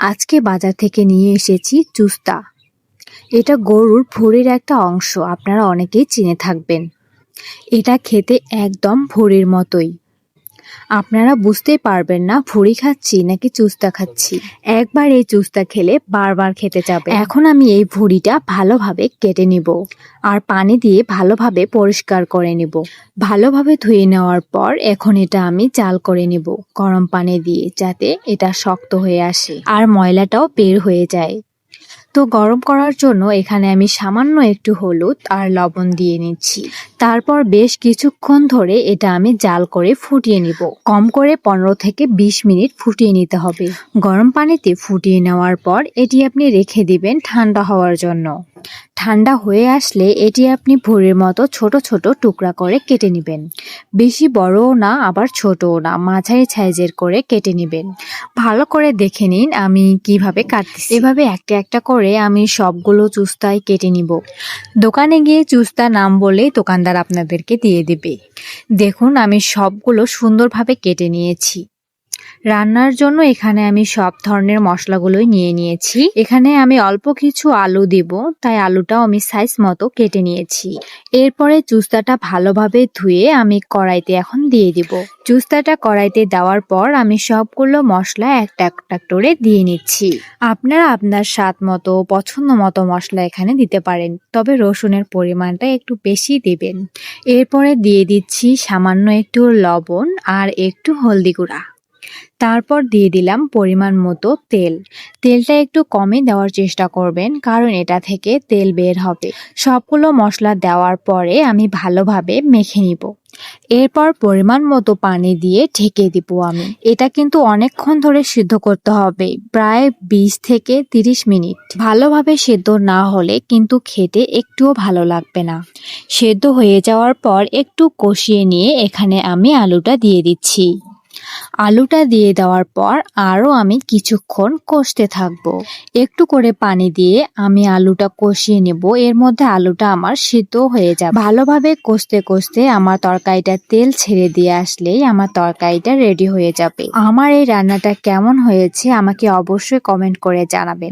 আজকে বাজার থেকে নিয়ে এসেছি চুস্তা। এটা গরুর ভুঁড়ির একটা অংশ, আপনারা অনেকেই চিনে থাকবেন। এটা খেতে একদম ভুঁড়ির মতোই। আপনারা বুঝতেই পারবেন না ভুঁড়ি খাচ্ছি নাকি চুস্তা খাচ্ছি। একবার এই চুস্তা খেলে বারবার খেতে যাবে। এখন আমি এই ভুঁড়িটা ভালোভাবে কেটে নিব আর পানি দিয়ে ভালোভাবে পরিষ্কার করে নিব। ভালোভাবে ধুয়ে নেওয়ার পর এখন এটা আমি জাল করে নিব গরম পানি দিয়ে, যাতে এটা শক্ত হয়ে আসে আর ময়লাটাও বের হয়ে যায়। তো গরম করার জন্য এখানে আমি সামান্য একটু হলুদ আর লবণ দিয়ে নিচ্ছি। তারপর বেশ কিছুক্ষণ ধরে এটা আমি জাল করে ফুটিয়ে নিব। কম করে 15 থেকে 20 মিনিট ফুটিয়ে নিতে হবে। গরম পানিতে ফুটিয়ে নেওয়ার পর এটি আপনি রেখে দিবেন ঠান্ডা হওয়ার জন্য। ঠান্ডা হয়ে আসলে এটি আপনি ভুঁড়ির মতো ছোট ছোট টুকরা করে কেটে নেবেন। বেশি বড়ও না আবার ছোটও না, মাঝারি সাইজের করে কেটে নেবেন। ভালো করে দেখে নিন আমি কিভাবে কাটতেছি। এভাবে একটা একটা করে আমি সবগুলো চুস্তায় কেটে নিব। দোকানে গিয়ে চুস্তা নাম বলেই দোকানদার আপনাদেরকে দিয়ে দেবে। দেখুন আমি সবগুলো সুন্দরভাবে কেটে নিয়েছি। রান্নার জন্য এখানে আমি সব ধরনের মশলাগুলোই নিয়ে নিয়েছি। এখানে আমি অল্প কিছু আলু দিব, তাই আলুটাও আমি সাইজ মতো কেটে নিয়েছি। এরপরে চুস্তাটা ভালোভাবে ধুয়ে আমি কড়াইতে এখন দিয়ে দিব। চুস্তাটা কড়াইতে দেওয়ার পর আমি সবগুলো মশলা একটা একটা করে দিয়ে নিচ্ছি। আপনারা আপনার স্বাদ মতো পছন্দ মতো মশলা এখানে দিতে পারেন, তবে রসুনের পরিমাণটা একটু বেশি দিবেন। এরপরে দিয়ে দিচ্ছি সামান্য একটু লবণ আর একটু হলদি গুঁড়া। তারপর দিয়ে দিলাম পরিমাণ মতো তেল। তেলটা একটু কমই দেওয়ার চেষ্টা করবেন, কারণ এটা থেকে তেল বের হবে। সবগুলো মশলা দেওয়ার পরে আমি ভালোভাবে মেখে নিব। এরপর পরিমাণ মতো পানি দিয়ে ঢেকে দিব আমি। এটা কিন্তু অনেকক্ষণ ধরে সিদ্ধ করতে হবে, প্রায় 20 থেকে 30 মিনিট। ভালোভাবে সেদ্ধ না হলে কিন্তু খেতে একটুও ভালো লাগবে না। সেদ্ধ হয়ে যাওয়ার পর একটু কষিয়ে নিয়ে এখানে আমি আলুটা দিয়ে দিচ্ছি। আলুটা দিয়ে দেওয়ার পর আরও আমি কিছুক্ষণ কষতে থাকবো। একটু করে পানি দিয়ে আমি আলুটা কষিয়ে নেব। এর মধ্যে আলুটা আমার সিদ্ধ হয়ে যাবে। ভালোভাবে কষতে কষতে আমার তরকারিটা তেল ছেড়ে দিয়ে আসলেই আমার তরকারিটা রেডি হয়ে যাবে। আমার এই রান্নাটা কেমন হয়েছে আমাকে অবশ্যই কমেন্ট করে জানাবেন।